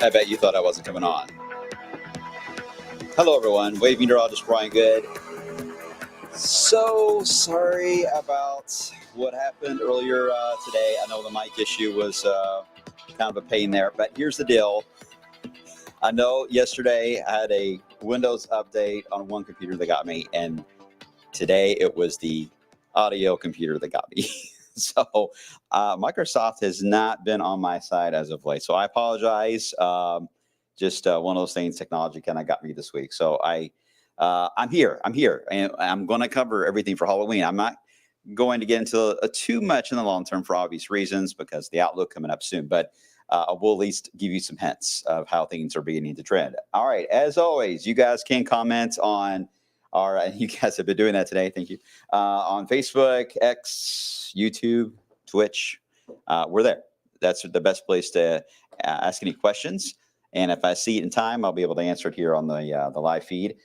I bet you thought I wasn't coming on. Hello, everyone. Wave meteorologist Brian Good. So sorry about what happened earlier today. I know the mic issue was kind of a pain there, but here's the deal. I know yesterday I had a Windows update on one computer that got me, and today it was the audio computer that got me. So Microsoft has not been on my side as of late. So I apologize. Just one of those things, technology kind of got me this week. So I'm here, and I'm going to cover everything for Halloween. I'm not going to get into too much in the long term for obvious reasons because the outlook coming up soon, but I will at least give you some hints of how things are beginning to trend. All right, as always, you guys can comment on you guys have been doing that today. Thank you. On Facebook, X, YouTube, Twitch, we're there. That's the best place to ask any questions. And if I see it in time, I'll be able to answer it here on the live feed.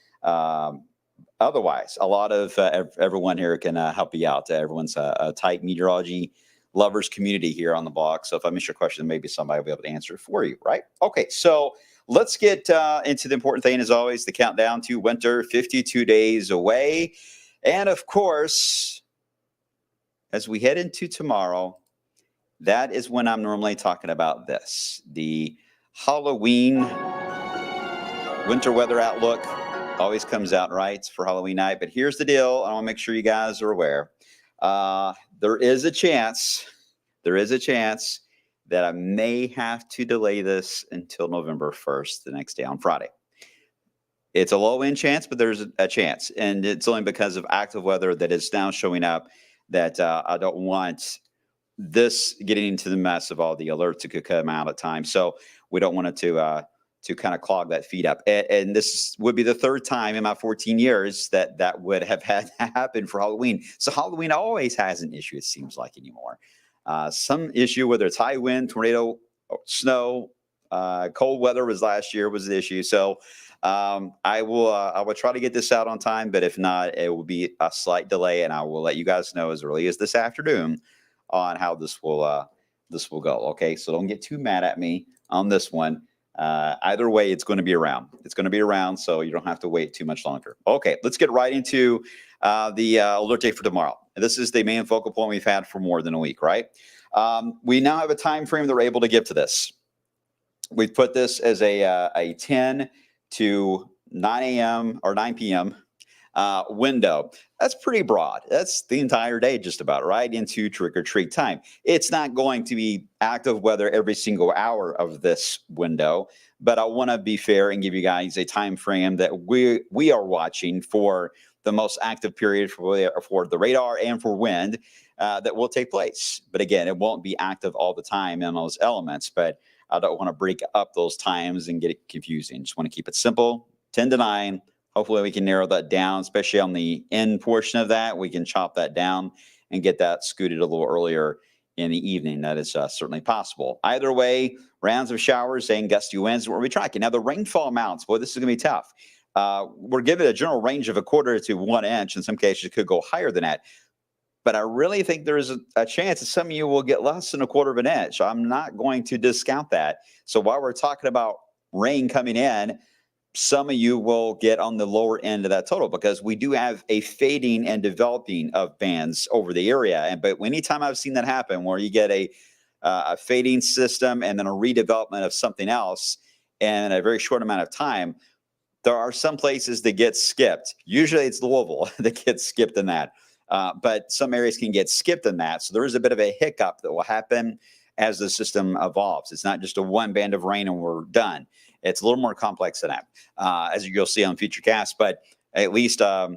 Otherwise, a lot of everyone here can help you out. Everyone's a tight meteorology lovers community here on the blog. So if I miss your question, maybe somebody will be able to answer it for you, right? Okay, so let's get into the important thing, as always, the countdown to winter, 52 days away. And of course, as we head into tomorrow, that is when I'm normally talking about this, the Halloween winter weather outlook. Always comes out right for Halloween night. But here's the deal. I want to make sure you guys are aware. There is a chance that I may have to delay this until November 1st, the next day on Friday. It's a low-end chance, but there's a chance. And it's only because of active weather that is now showing up that I don't want this getting into the mess of all the alerts that could come out at times. So we don't want it to kind of clog that feed up. And this would be the third time in my 14 years that would have had happen for Halloween. So Halloween always has an issue, it seems like, anymore. Some issue, whether it's high wind, tornado, snow, cold weather was last year was the issue. So I will try to get this out on time, but if not, it will be a slight delay, and I will let you guys know as early as this afternoon on how this will go. Okay, so don't get too mad at me on this one. Either way, it's going to be around. It's going to be around, so you don't have to wait too much longer. Okay, let's get right into the alert day for tomorrow. This is the main focal point we've had for more than a week, right? We now have a time frame that we're able to give to this. We've put this as a 10 to 9 a.m. or 9 p.m. Window. That's pretty broad. That's the entire day, just about, right into trick or treat time. It's not going to be active weather every single hour of this window, but I want to be fair and give you guys a time frame that we are watching for the most active period for the radar and for wind that will take place. But again, it won't be active all the time in those elements, but I don't want to break up those times and get it confusing. Just want to keep it simple, 10 to 9. Hopefully we can narrow that down, especially on the end portion of that. We can chop that down and get that scooted a little earlier in the evening. That is certainly possible. Either way, rounds of showers and gusty winds we're tracking. Now, the rainfall amounts, boy, this is going to be tough. We're given a general range of 1/4 to 1 inch. In some cases, it could go higher than that. But I really think there's a chance that some of you will get less than 1/4 of an inch. I'm not going to discount that. So while we're talking about rain coming in, some of you will get on the lower end of that total because we do have a fading and developing of bands over the area. But anytime I've seen that happen where you get a fading system and then a redevelopment of something else in a very short amount of time, there are some places that get skipped. Usually it's Louisville that gets skipped in that. But some areas can get skipped in that. So there is a bit of a hiccup that will happen as the system evolves. It's not just a one band of rain and we're done. It's a little more complex than that, as you'll see on future casts. But at least I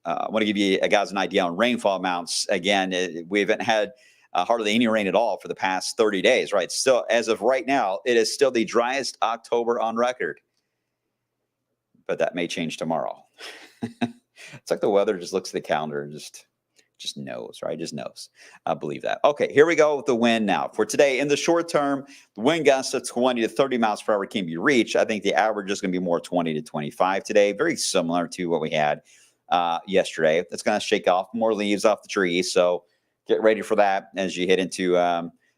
want to give you guys an idea on rainfall amounts. Again, we haven't had hardly any rain at all for the past 30 days, right? Still, as of right now, it is still the driest October on record. But that may change tomorrow. It's like the weather just looks at the calendar and just knows, right? Just knows. I believe that. Okay, here we go with the wind now. For today, in the short term, the wind gusts of 20 to 30 miles per hour can be reached. I think the average is going to be more 20 to 25 today. Very similar to what we had yesterday. It's going to shake off more leaves off the trees. So get ready for that as you head into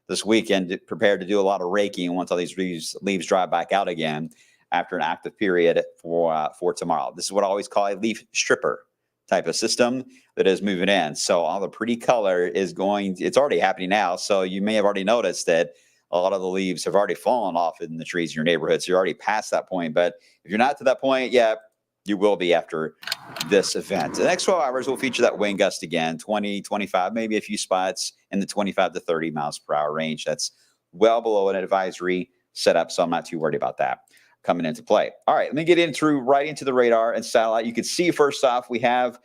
this weekend, prepared to do a lot of raking once all these leaves dry back out again after an active period for tomorrow. This is what I always call a leaf stripper type of system that is moving in. So all the pretty color is it's already happening now. So you may have already noticed that a lot of the leaves have already fallen off in the trees in your neighborhood. So you're already past that point. But if you're not to that point yet, you will be after this event. The next 12 hours will feature that wind gust again, 20, 25, maybe a few spots in the 25 to 30 miles per hour range. That's well below an advisory setup, so I'm not too worried about that coming into play. All right, let me get right into the radar and satellite. You can see, first off, we have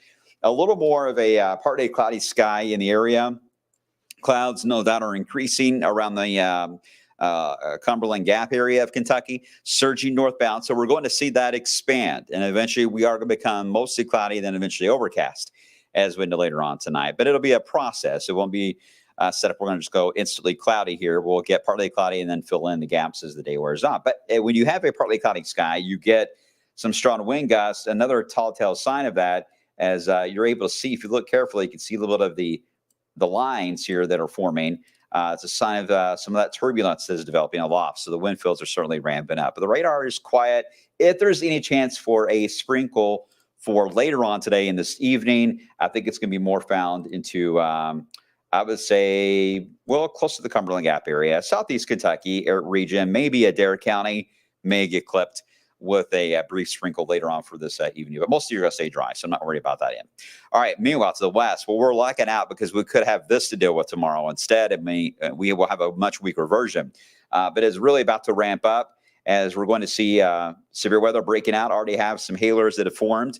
a little more of a partly cloudy sky in the area. Clouds, no doubt, are increasing around the Cumberland Gap area of Kentucky, surging northbound. So we're going to see that expand. And eventually we are going to become mostly cloudy, then eventually overcast as we into later on tonight. But it'll be a process. It won't be set up. We're going to just go instantly cloudy here. We'll get partly cloudy and then fill in the gaps as the day wears on. But when you have a partly cloudy sky, you get some strong wind gusts. Another telltale sign of that, as you're able to see, if you look carefully, you can see a little bit of the lines here that are forming. It's a sign of some of that turbulence that is developing aloft. So the wind fields are certainly ramping up. But the radar is quiet. If there's any chance for a sprinkle for later on today and this evening, I think it's going to be more found into, I would say, well, close to the Cumberland Gap area, southeast Kentucky region, maybe Adair County may get clipped with a brief sprinkle later on for this evening. But most of you are going to stay dry, so I'm not worried about that. All right, meanwhile, to the west, well, we're locking out because we could have this to deal with tomorrow. Instead, we will have a much weaker version. But it's really about to ramp up as we're going to see severe weather breaking out. Already have some hailers that have formed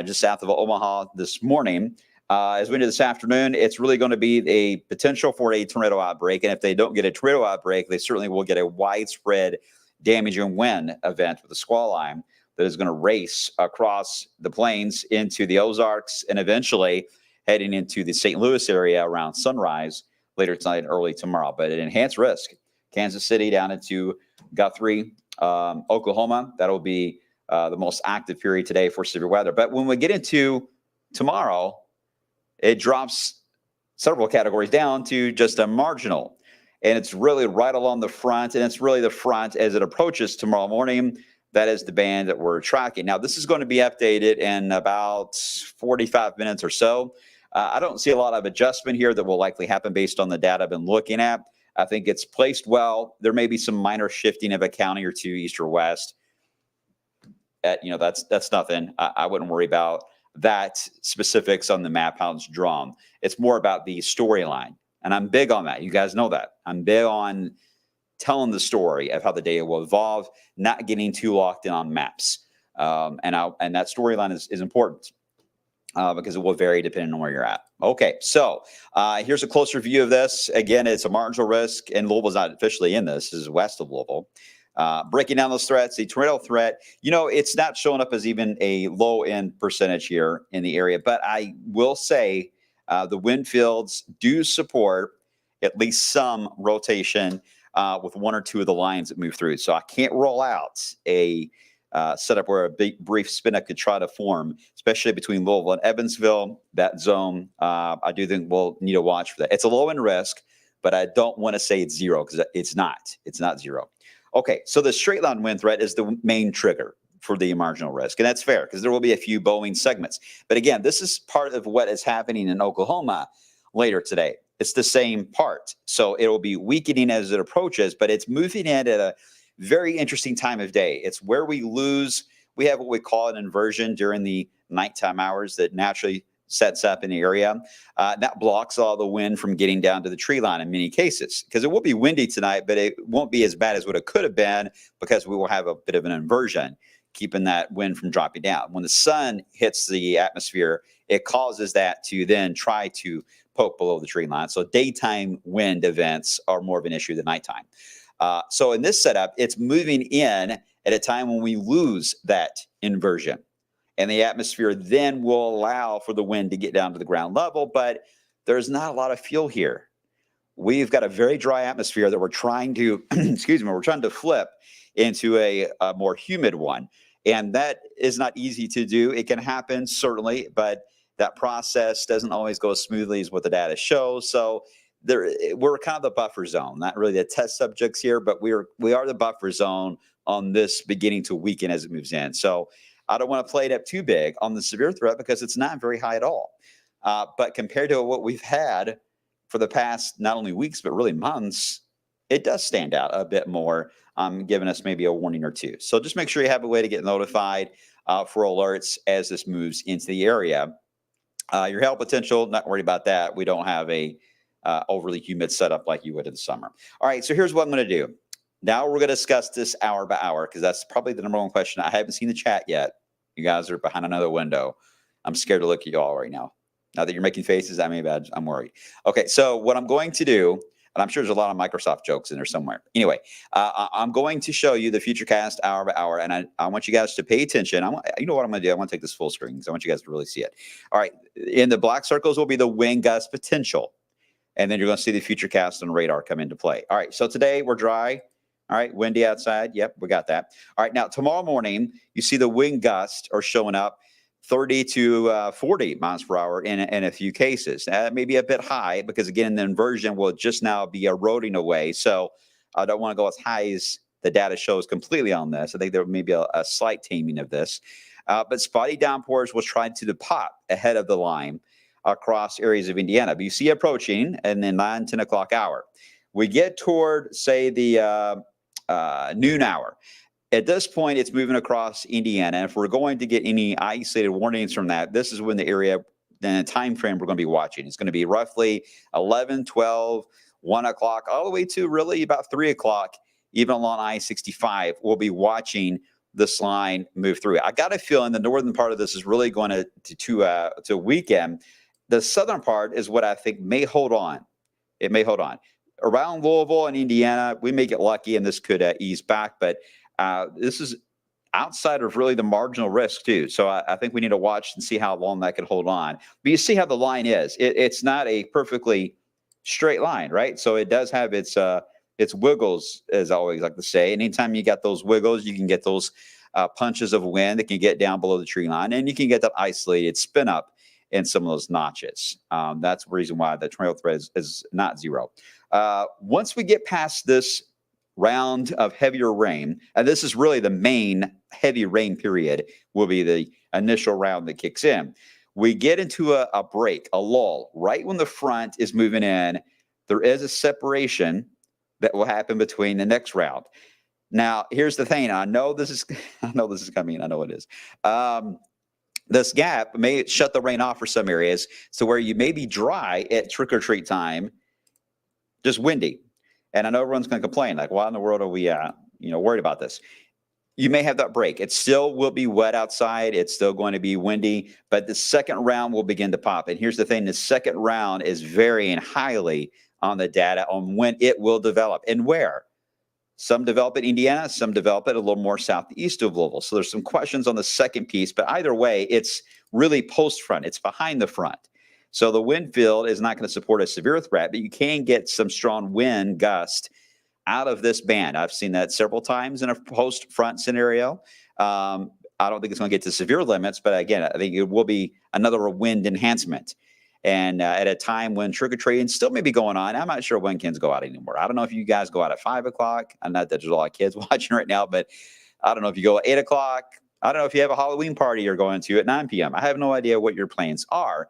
just south of Omaha this morning. As we do this afternoon, it's really going to be a potential for a tornado outbreak. And if they don't get a tornado outbreak, they certainly will get a widespread damaging wind event with a squall line that is going to race across the plains into the Ozarks and eventually heading into the St. Louis area around sunrise later tonight and early tomorrow. But at enhanced risk, Kansas City down into Guthrie, Oklahoma. That'll be the most active period today for severe weather. But when we get into tomorrow, it drops several categories down to just a marginal. And it's really right along the front, and it's really the front as it approaches tomorrow morning. That is the band that we're tracking. Now, this is going to be updated in about 45 minutes or so. I don't see a lot of adjustment here that will likely happen based on the data I've been looking at. I think it's placed well. There may be some minor shifting of a county or two east or west. That's nothing. I wouldn't worry about that specifics on the map, how it's drawn. It's more about the storyline. And I'm big on that. You guys know that. I'm big on telling the story of how the data will evolve, not getting too locked in on maps. And that storyline is important because it will vary depending on where you're at. Okay, so here's a closer view of this. Again, it's a marginal risk, and Louisville's not officially in this. This is west of Louisville. Breaking down those threats, the tornado threat, it's not showing up as even a low-end percentage here in the area. But I will say the wind fields do support at least some rotation with one or two of the lines that move through. So I can't roll out a setup where a brief spin-up could try to form, especially between Louisville and Evansville. That zone, I do think we'll need to watch for that. It's a low-end risk, but I don't want to say it's zero because it's not. It's not zero. Okay, so the straight line wind threat is the main trigger for the marginal risk. And that's fair because there will be a few bowing segments. But again, this is part of what is happening in Oklahoma later today. It's the same part. So it will be weakening as it approaches, but it's moving in at a very interesting time of day. It's where we have what we call an inversion during the nighttime hours that naturally sets up in the area. That blocks all the wind from getting down to the tree line in many cases because it will be windy tonight, but it won't be as bad as what it could have been because we will have a bit of an inversion, keeping that wind from dropping down. When the sun hits the atmosphere, it causes that to then try to poke below the tree line. So daytime wind events are more of an issue than nighttime. So in this setup, it's moving in at a time when we lose that inversion. And the atmosphere then will allow for the wind to get down to the ground level, but there's not a lot of fuel here. We've got a very dry atmosphere that we're trying to, we're trying to flip into a more humid one. And that is not easy to do. It can happen, certainly, but that process doesn't always go as smoothly as what the data shows. So we're kind of the buffer zone, not really the test subjects here, but we are the buffer zone on this beginning to weaken as it moves in. So I don't want to play it up too big on the severe threat because it's not very high at all. But compared to what we've had for the past not only weeks, but really months, it does stand out a bit more, giving us maybe a warning or two. So just make sure you have a way to get notified for alerts as this moves into the area. Your hail potential, not worried about that. We don't have a overly humid setup like you would in the summer. All right, so here's what I'm going to do. Now we're going to discuss this hour by hour because that's probably the number one question. I haven't seen the chat yet. You guys are behind another window. I'm scared to look at you all right now. Now that you're making faces at me, I'm worried. Okay, so what I'm going to do, and I'm sure there's a lot of Microsoft jokes in there somewhere. Anyway, I'm going to show you the Futurecast hour by hour, and I want you guys to pay attention. You know what I'm going to do? I want to take this full screen because I want you guys to really see it. All right, in the black circles will be the wind gust potential, and then you're going to see the Futurecast and radar come into play. All right, so today we're dry. All right, windy outside. Yep, we got that. All right, now tomorrow morning, you see the wind gusts are showing up 30 to 40 miles per hour in a few cases. That may be a bit high because, again, the inversion will just now be eroding away. So I don't want to go as high as the data shows completely on this. I think there may be a slight taming of this. But spotty downpours will try to pop ahead of the line across areas of Indiana. But you see approaching in the 9, 10 o'clock hour. We get toward, say, the noon hour. At this point, it's moving across Indiana. If we're going to get any isolated warnings from that, this is when the area, then the time frame we're going to be watching. It's going to be roughly 11, 12, 1 o'clock, all the way to really about 3 o'clock, even along I-65. We'll be watching this line move through. I got a feeling the northern part of this is really going to weaken. The southern part is what I think may hold on. It may hold on. Around Louisville and Indiana, we may get lucky and this could ease back, but this is outside of really the marginal risk too. So I think we need to watch and see how long that can hold on. But you see how the line is. It's not a perfectly straight line, right? So it does have its wiggles, as I always like to say. And anytime you got those wiggles, you can get those punches of wind that can get down below the tree line, and you can get that isolated spin up in some of those notches. That's the reason why the tornado threat is not zero. Once we get past this round of heavier rain, and this is really the main heavy rain period, will be the initial round that kicks in. We get into a break, a lull, right when the front is moving in. There is a separation that will happen between the next round. Now, here's the thing. I know this is coming. I know it is. This gap may shut the rain off for some areas, so where you may be dry at trick or treat time, just windy. And I know everyone's going to complain, like, why in the world are we, worried about this? You may have that break. It still will be wet outside. It's still going to be windy, but the second round will begin to pop. And here's the thing. The second round is varying highly on the data on when it will develop and where. Some develop in Indiana. Some develop it a little more southeast of Louisville. So there's some questions on the second piece, but either way, it's really post-front. It's behind the front. So the wind field is not going to support a severe threat, but you can get some strong wind gust out of this band. I've seen that several times in a post-front scenario. I don't think it's going to get to severe limits, but again, I think it will be another wind enhancement. And at a time when trick-or-treating still may be going on, I'm not sure when kids go out anymore. I don't know if you guys go out at 5 o'clock. I know that there's a lot of kids watching right now, but I don't know if you go at 8 o'clock. I don't know if you have a Halloween party you're going to at 9 p.m. I have no idea what your plans are.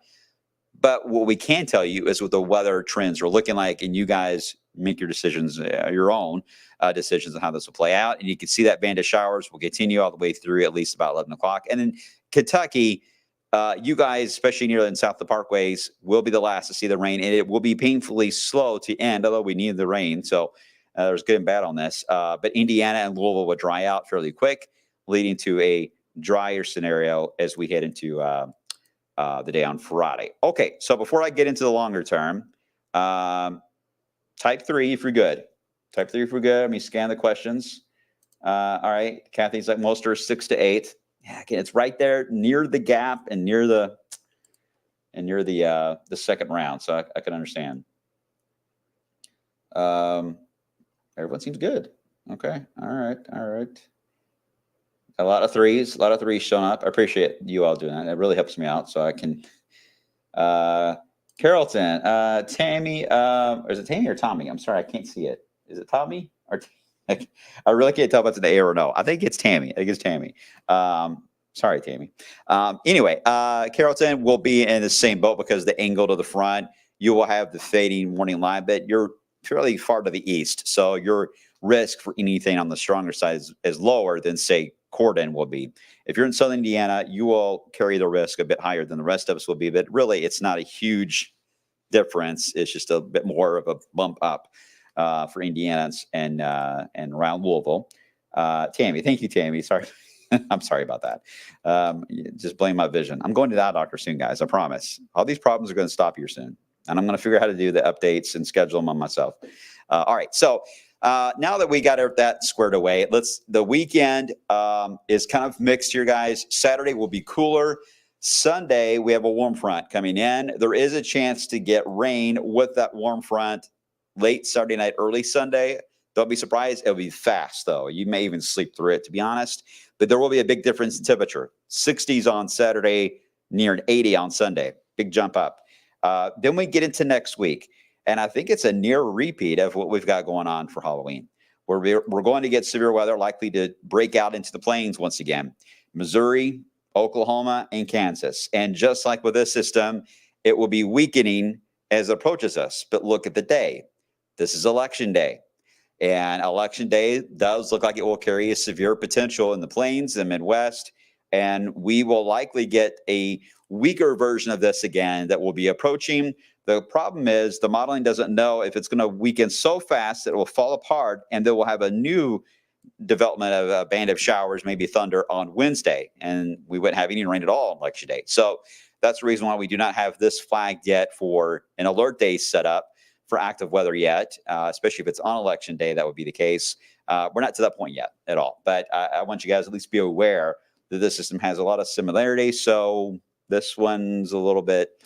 But what we can tell you is what the weather trends are looking like, and you guys make your decisions, your own decisions on how this will play out. And you can see that band of showers will continue all the way through at least about 11 o'clock. And then Kentucky, you guys, especially near and south of the parkways, will be the last to see the rain, and it will be painfully slow to end, although we need the rain. So there's good and bad on this. But Indiana and Louisville will dry out fairly quick, leading to a drier scenario as we head into the day on Friday. Okay, so before I get into the longer term, type 3 if you're good. Type 3 if we're good. Let me scan the questions. All right, Kathy's like most are 6 to 8. Yeah, again, it's right there near the gap and near the second round, so I can understand. Everyone seems good. Okay, all right. A lot of threes showing up. I appreciate you all doing that. It really helps me out, so I can Carrollton, Tammy, or is it Tammy or Tommy? I'm sorry, I can't see it. Is it Tommy or I really can't tell if it's an A or no. I think it's Tammy. I think it's Tammy. Sorry, Tammy. Anyway, Carrollton will be in the same boat because the angle to the front, you will have the fading warning line, but you're fairly far to the east. So your risk for anything on the stronger side is lower than, say, Corden will be. If you're in Southern Indiana, you will carry the risk a bit higher than the rest of us will be, but really it's not a huge difference. It's just a bit more of a bump up for Indians and around Louisville. Tammy, thank you, Tammy. Sorry. I'm sorry about that. Just blame my vision. I'm going to the eye doctor soon, guys. I promise. All these problems are going to stop here soon. And I'm going to figure out how to do the updates and schedule them on myself. All right. So now that we got that squared away, the weekend is kind of mixed here, guys. Saturday will be cooler. Sunday, we have a warm front coming in. There is a chance to get rain with that warm front late Saturday night, early Sunday. Don't be surprised. It'll be fast, though. You may even sleep through it, to be honest. But there will be a big difference in temperature. 60s on Saturday, near an 80 on Sunday. Big jump up. Then we get into next week. And I think it's a near repeat of what we've got going on for Halloween. We're going to get severe weather, likely to break out into the plains once again. Missouri, Oklahoma, and Kansas. And just like with this system, it will be weakening as it approaches us. But look at the day. This is election day. And election day does look like it will carry a severe potential in the plains and Midwest. And we will likely get a weaker version of this again that will be approaching. The problem is the modeling doesn't know if it's going to weaken so fast that it will fall apart and then we'll have a new development of a band of showers, maybe thunder on Wednesday. And we wouldn't have any rain at all on election day. So that's the reason why we do not have this flagged yet for an alert day set up for active weather yet, especially if it's on election day, that would be the case. We're not to that point yet at all. But I want you guys at least be aware that this system has a lot of similarities. So this one's a little bit,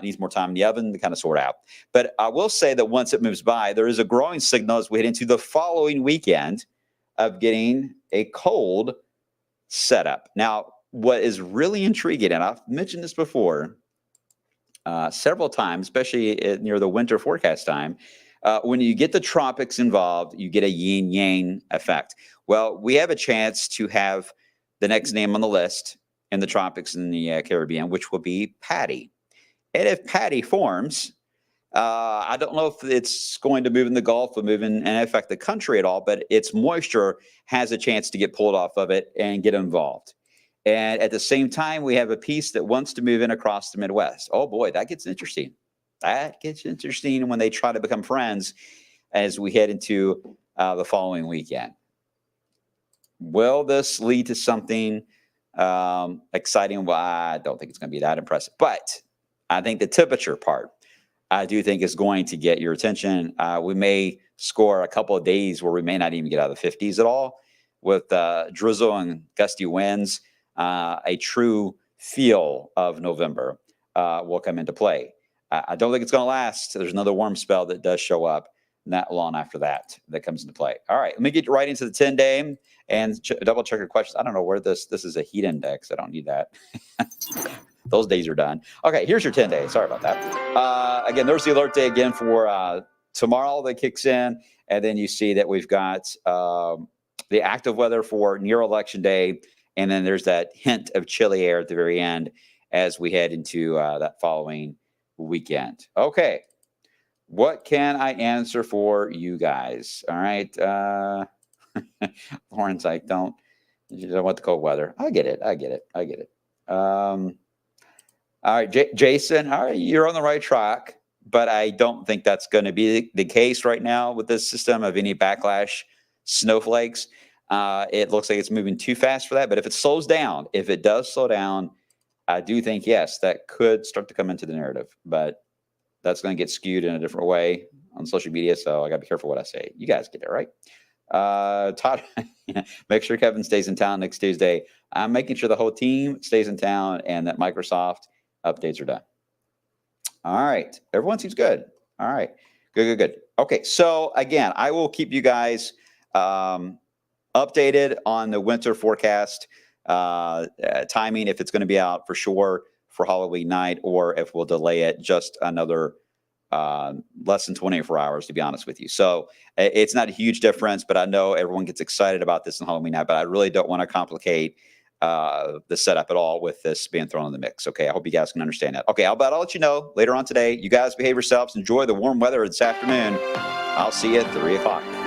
needs more time in the oven to kind of sort out. But I will say that once it moves by, there is a growing signal as we head into the following weekend of getting a cold setup. Now, what is really intriguing, and I've mentioned this before, several times, especially near the winter forecast time, when you get the tropics involved, you get a yin-yang effect. Well, we have a chance to have the next name on the list in the tropics in the Caribbean, which will be Patty. And if Patty forms, I don't know if it's going to move in the Gulf or move in and affect the country at all, but its moisture has a chance to get pulled off of it and get involved. And at the same time, we have a piece that wants to move in across the Midwest. Oh, boy, that gets interesting. That gets interesting when they try to become friends as we head into the following weekend. Will this lead to something exciting? Well, I don't think it's going to be that impressive. But I think the temperature part, I do think is going to get your attention. We may score a couple of days where we may not even get out of the 50s at all with drizzle and gusty winds. A true feel of November will come into play. I don't think it's going to last. There's another warm spell that does show up not long after that comes into play. All right, let me get right into the 10-day and double check your questions. I don't know where this is a heat index. I don't need that. Those days are done. Okay, here's your 10-day. Sorry about that. Again, there's the alert day again for tomorrow that kicks in. And then you see that we've got the active weather for near election day. And then there's that hint of chilly air at the very end as we head into that following weekend. Okay. What can I answer for you guys? All right. Lauren's like, you don't want the cold weather. I get it. All right, Jason, all right, you're on the right track, but I don't think that's going to be the case right now with this system of any backlash snowflakes. It looks like it's moving too fast for that. But if it does slow down, I do think, yes, that could start to come into the narrative. But that's going to get skewed in a different way on social media. So I got to be careful what I say. You guys get it, right? Todd, make sure Kevin stays in town next Tuesday. I'm making sure the whole team stays in town and that Microsoft updates are done. All right. Everyone seems good. All right. Good. Okay. So again, I will keep you guys updated on the winter forecast timing, if it's going to be out for sure for Halloween night, or if we'll delay it just another less than 24 hours, to be honest with you. So it's not a huge difference, but I know everyone gets excited about this on Halloween night, but I really don't want to complicate the setup at all with this being thrown in the mix. Okay, I hope you guys can understand that. Okay, I'll let you know later on today. You guys behave yourselves. Enjoy the warm weather this afternoon. I'll see you at 3 o'clock.